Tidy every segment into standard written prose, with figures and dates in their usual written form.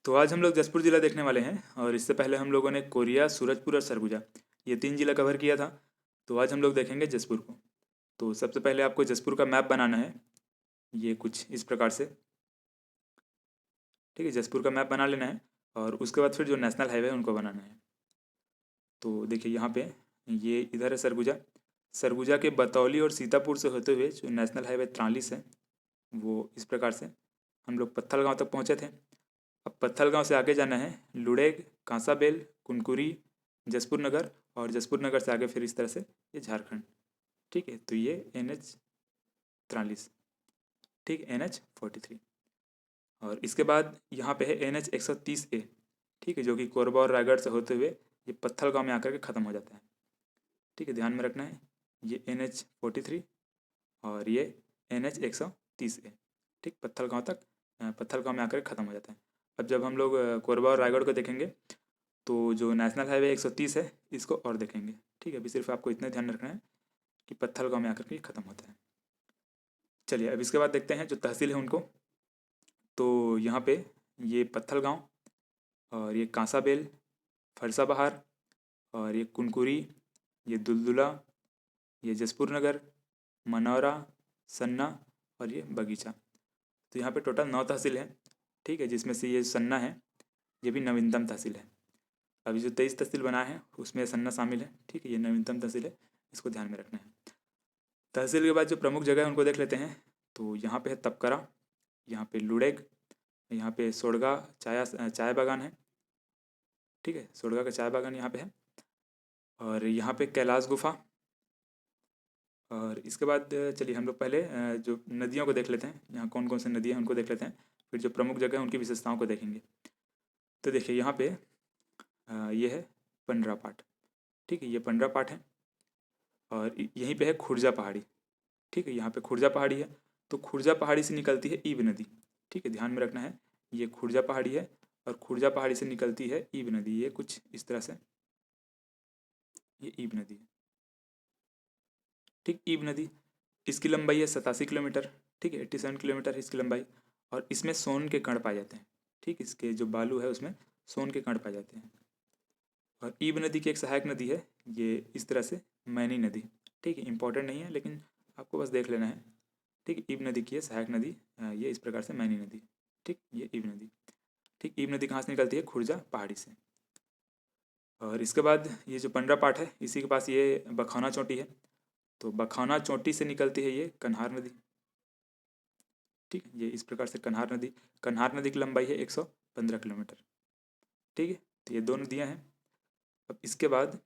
तो आज हम लोग जसपुर ज़िला देखने वाले हैं और इससे पहले हम लोगों ने कोरिया, सूरजपुर और सरगुजा ये 3 ज़िला कवर किया था। तो आज हम लोग देखेंगे जसपुर को। तो सबसे पहले आपको जसपुर का मैप बनाना है, ये कुछ इस प्रकार से। ठीक है, जसपुर का मैप बना लेना है और उसके बाद फिर जो नेशनल हाईवे है उनको बनाना है। तो देखिए यहाँ पे ये इधर है सरगुजा। सरगुजा के बतौली और सीतापुर से होते हुए जो नेशनल हाईवे 43 है वो इस प्रकार से हम लोग पत्थल गाँव तक पहुँचे थे। अब पत्थल गाँव से आगे जाना है लुड़ेग, कांसाबेल, कुनकुरी, जसपुर नगर और जसपुर नगर से आगे फिर इस तरह से ये झारखंड। ठीक है, तो ये NH 43, ठीक, NH 43 और इसके बाद यहाँ पे है NH 130A। ठीक है, जो कि कोरबा और रायगढ़ से होते हुए ये पत्थल गाँव में आकर के ख़त्म हो जाता है। ठीक है, ध्यान में रखना है, ये NH 43 और ये NH 130A। ठीक, पत्थल गाँव तक, पत्थल गाँव में आकर ख़त्म हो जाता है। अब जब हम लोग कोरबा और रायगढ़ को देखेंगे तो जो नेशनल हाईवे 130 है इसको और देखेंगे। ठीक है, अभी सिर्फ आपको इतना ध्यान रखना है कि पत्थल गाँव में आकर के ख़त्म होता है। चलिए अब इसके बाद देखते हैं जो तहसील है उनको। तो यहाँ पे ये पत्थल गाँव और ये कांसाबेल, फरसा बहार और ये कुनकुरी, ये दुलदुला, ये जसपुर नगर, मनौरा, सन्ना और ये बगीचा। तो यहाँ पे टोटल 9 तहसील हैं। ठीक है, जिसमें से ये सन्ना है, ये भी नवीनतम तहसील है। अभी जो 23 तहसील बना है उसमें सन्ना शामिल है। ठीक है, ये नवीनतम तहसील है, इसको ध्यान में रखना है। तहसील के बाद जो प्रमुख जगह है उनको देख लेते हैं। तो यहाँ पे है तपकरा, यहाँ पे लुड़ेग, यहाँ पे सोड़गा चाय बागान है। ठीक है, सोड़गा का चाय बागान यहाँ पे है और यहाँ पे कैलाश गुफा। और इसके बाद चलिए हम लोग पहले जो नदियों को देख लेते हैं, यहाँ कौन कौन सी नदियाँ हैं उनको देख लेते हैं, फिर जो प्रमुख जगह है उनकी विशेषताओं को देखेंगे। तो देखिए यहाँ पे ये है पंडरा पाठ। ठीक है, ये पंडरा पाठ है और यहीं पे है खुर्जा पहाड़ी। ठीक है, यहाँ पे खुर्जा पहाड़ी है। तो खुर्जा पहाड़ी से निकलती है ईब नदी। ठीक है, ध्यान में रखना है, ये खुर्जा पहाड़ी है और खुर्जा पहाड़ी से निकलती है ईब नदी, ये कुछ इस तरह से ये ईब नदी है। ठीक, ईब नदी, इसकी लंबाई है 87 किलोमीटर। ठीक है, 87 किलोमीटर है इसकी लंबाई और इसमें सोन के कण पाए जाते हैं। ठीक, इसके जो बालू है उसमें सोन के कण पाए जाते हैं। और ईब नदी की एक सहायक नदी है ये इस तरह से मैनी नदी। ठीक है, इंपॉर्टेंट नहीं है लेकिन आपको बस देख लेना है। ठीक, ईब नदी की है सहायक नदी, ये इस प्रकार से मैनी नदी। ठीक, ये ईब नदी। ठीक, ईब नदी कहाँ से निकलती है? खुर्जा पहाड़ी से। और इसके बाद ये जो पंडरा पाठ है इसी के पास ये बखौना चोटी है। तो बखौना चोटी से निकलती है ये कन्हार नदी। ठीक, ये इस प्रकार से कन्हार नदी की लंबाई है 115 किलोमीटर। ठीक है, तो ये 2 नदियाँ हैं। अब इसके बाद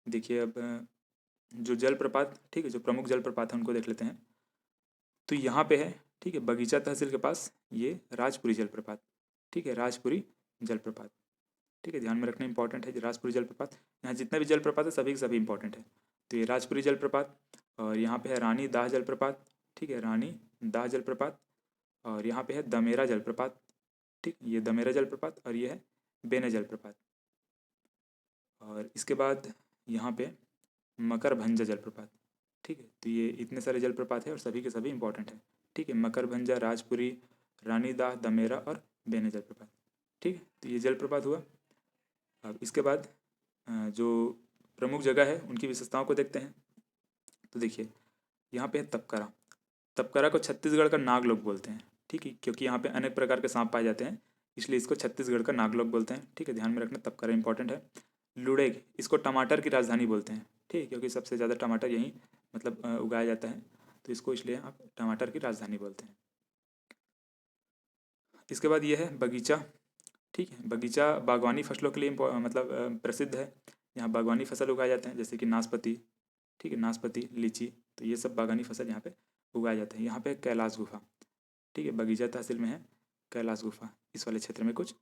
देखिए, अब जो जलप्रपात, ठीक है, जो प्रमुख जलप्रपात हैं उनको देख लेते हैं। तो यहाँ पे है, ठीक है, बगीचा तहसील के पास ये राजपुरी जलप्रपात। ठीक है, राजपुरी जलप्रपात। ठीक है, ध्यान में रखना इंपॉर्टेंट है, राजपुरी जलप्रपात। यहाँ जितने भी जलप्रपात है सभी के सभी इंपॉर्टेंट है। तो ये राजपुरी जलप्रपात और यहाँ पे है रानी दाह जलप्रपात। ठीक है, रानी दाह जलप्रपात और यहाँ पे है दमेरा जलप्रपात। ठीक, ये दमेरा जलप्रपात और ये है बेने जलप्रपात। और इसके बाद यहाँ पे मकरभंजा जलप्रपात। ठीक है, तो ये इतने सारे जलप्रपात है और सभी के सभी इंपॉर्टेंट है। ठीक है, मकरभंजा, राजपुरी, रानी दाह, दमेरा और बेने जलप्रपात। ठीक है, तो ये जलप्रपात हुआ। अब इसके बाद जो प्रमुख जगह है उनकी विशेषताओं को देखते हैं। तो देखिए यहाँ पे है तपकरा। तपकरा को छत्तीसगढ़ का नागलोक बोलते हैं। ठीक है, क्योंकि यहाँ पे अनेक प्रकार के सांप पाए जाते हैं इसलिए इसको छत्तीसगढ़ का नागलोक बोलते हैं। ठीक है, ध्यान में रखना, तपकरा इंपॉर्टेंट है। लुड़ेग, इसको टमाटर की राजधानी बोलते हैं। ठीक है, क्योंकि सबसे ज़्यादा टमाटर यहीं मतलब उगाया जाता है, तो इसको इसलिए आप टमाटर की राजधानी बोलते हैं। इसके बाद ये है बगीचा। ठीक है, बगीचा बागवानी फसलों के लिए मतलब प्रसिद्ध है। यहाँ बागवानी फसल उगाए जाते हैं जैसे कि नाशपाती। ठीक है, नाशपाती, लीची, तो ये सब बागानी फसल यहाँ पे उगाए जाते हैं। यहाँ पे कैलाश गुफा। ठीक है, बगीचा तहसील में है कैलाश गुफा, इस वाले क्षेत्र में कुछ।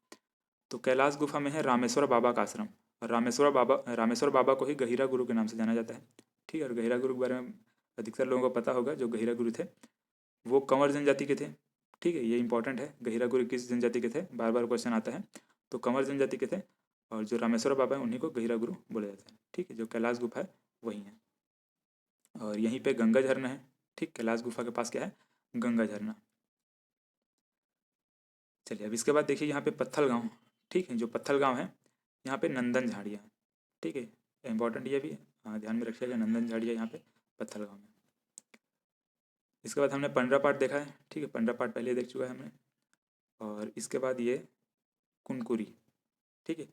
तो कैलाश गुफा में है रामेश्वर बाबा का आश्रम और रामेश्वर बाबा को ही गहिरा गुरु के नाम से जाना जाता है। ठीक है, और गहिरा गुरु के बारे में अधिकतर लोगों को पता होगा। जो गहिरा गुरु थे वो कंवर जनजाति के थे। ठीक है, ये इंपॉर्टेंट है, गहिरा गुरु किस जनजाति के थे, बार बार क्वेश्चन आता है। तो कंवर जनजाति के थे और जो रामेश्वर बाबा है उन्हीं को गहिरा गुरु बोला जाता है। ठीक है, जो कैलाश गुफा है वही है और यहीं पे गंगा झरना है। ठीक, कैलाश गुफा के पास क्या है? गंगा झरना। चलिए अब इसके बाद देखिए यहाँ पे पत्थल गाँव, ठीक है, जो पत्थल गाँव है यहाँ पे नंदन झाड़ियाँ, ठीक है, इंपॉर्टेंट ये भी है, हाँ ध्यान में रखिएगा, नंदन झाड़ियाँ यहाँ पे पत्थल गाँव में। इसके बाद हमने पंडरा पाठ देखा है, ठीक है, पंडरा पाठ पहले देख चुका है हमने। और इसके बाद ये कुनकुरी, ठीक है,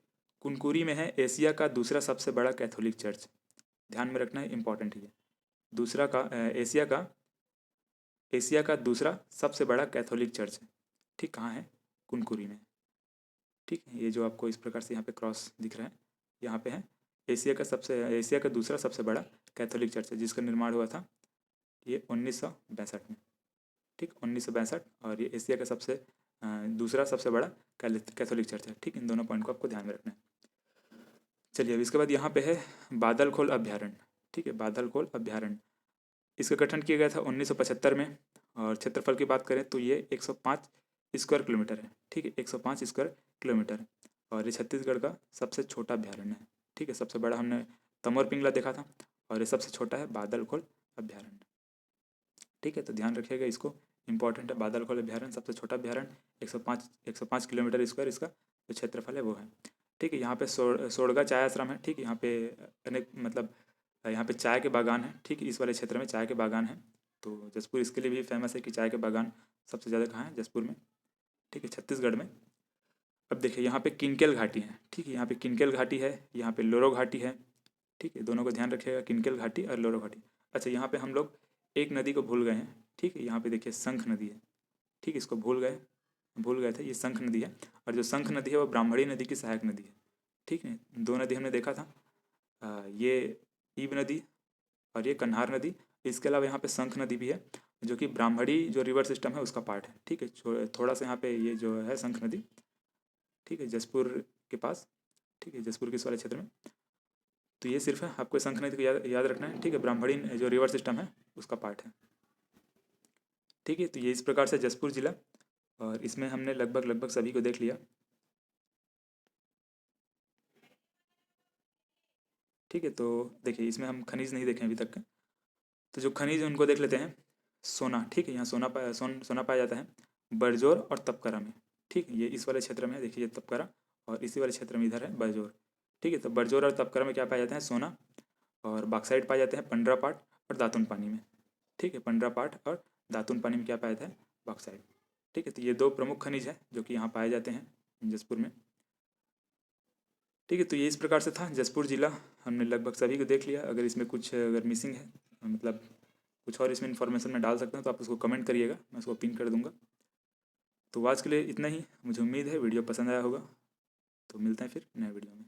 कुनकुरी में है एशिया का दूसरा सबसे बड़ा कैथोलिक चर्च, ध्यान में रखना है, इंपॉर्टेंट है ये। दूसरा का एशिया का दूसरा सबसे बड़ा कैथोलिक चर्च है, ठीक, कहाँ है? कुनकुरी में, ठीक है। ये जो आपको इस प्रकार से यहाँ पे क्रॉस दिख रहा है, यहाँ पे है एशिया का दूसरा सबसे बड़ा कैथोलिक चर्च है, जिसका निर्माण हुआ था ये 1962 में, ठीक, 1962, और ये एशिया का दूसरा सबसे बड़ा कैथोलिक चर्च है, ठीक। इन दोनों पॉइंट को आपको ध्यान में रखना है। चलिए अब इसके बाद यहाँ पे है बादलखोल अभ्यारण्य, ठीक है, बादलखोल अभ्यारण्य। इसका गठन किया गया था 1975 में, और क्षेत्रफल की बात करें तो ये 105 स्क्वायर किलोमीटर है, ठीक है, 105 स्क्वायर किलोमीटर, और ये छत्तीसगढ़ का सबसे छोटा अभ्यारण्य है, ठीक है। सबसे बड़ा हमने तमोर पिंगला देखा था, और ये सबसे छोटा है बादलखोल अभ्यारण्य, ठीक है। तो ध्यान रखिएगा, इसको इंपॉर्टेंट है, बादलखोल अभ्यारण्य सबसे छोटा अभ्यारण्य, 105 किलोमीटर स्क्वायर इसका जो क्षेत्रफल है वो है, ठीक है। यहाँ पे सोड़गा चाय आश्रम है, ठीक, यहाँ पे अनेक मतलब यहाँ पे चाय के बागान है, ठीक, इस वाले क्षेत्र में चाय के बागान है। तो जसपुर इसके लिए भी फेमस है कि चाय के बागान सबसे ज़्यादा कहाँ है? जसपुर में, ठीक है, छत्तीसगढ़ में। अब देखिए यहाँ पे किनकेल घाटी है, ठीक है, यहाँ पे किनकेल घाटी है, यहाँ पे लोरो घाटी है, ठीक है, दोनों को ध्यान रखिएगा, किनकेल घाटी और लोरो घाटी। अच्छा, यहाँ पे हम लोग एक नदी को भूल गए हैं, ठीक है, यहाँ पे देखिए शंख नदी है, ठीक, इसको भूल गए थे, ये शंख नदी है, और जो शंख नदी है वो ब्राह्मणी नदी की सहायक नदी है, ठीक है। दो नदी हमने देखा था, ये ईब नदी और ये कन्हार नदी। इसके अलावा यहाँ पे शंख नदी भी है, जो कि ब्राह्मणी जो रिवर सिस्टम है उसका पार्ट है, ठीक है। थोड़ा सा यहाँ पे ये जो है शंख नदी, ठीक है, जसपुर के पास, ठीक है, जसपुर के इस वाले क्षेत्र में। तो ये सिर्फ है, आपको शंख नदी को याद रखना है, ठीक है, ब्राह्मणी जो रिवर सिस्टम है उसका पार्ट है, ठीक है। तो ये इस प्रकार से जसपुर जिला, और इसमें हमने लगभग सभी को देख लिया, ठीक है। तो देखिए इसमें हम खनिज नहीं देखे अभी तक के, तो जो खनिज है उनको देख लेते हैं। सोना, ठीक है, यहाँ सोना पाया जाता है बरजोर और तपकरा में, ठीक है, ये इस वाले क्षेत्र में है, देखिए ये तपकरा, और इसी वाले क्षेत्र में इधर है बरजोर, ठीक है। तो बरजोर और तपकरा में क्या पाया जाता है? सोना, और बॉक्साइट पाए जाते हैं पंडरा पाठ और दातुन पानी में, ठीक है, पंडरा पाठ और दातुन पानी में क्या पाया जाता है? बॉक्साइट, ठीक है। तो ये दो प्रमुख खनिज हैं जो कि यहाँ पाए जाते हैं जसपुर में, ठीक है। तो ये इस प्रकार से था जसपुर जिला, हमने लगभग सभी को देख लिया। अगर इसमें कुछ अगर मिसिंग है, मतलब कुछ और इसमें इन्फॉर्मेशन में डाल सकता हूँ तो आप उसको कमेंट करिएगा, मैं उसको पिन कर दूँगा। तो आज के लिए इतना ही, मुझे उम्मीद है वीडियो पसंद आया होगा, तो मिलते हैं फिर नए वीडियो में।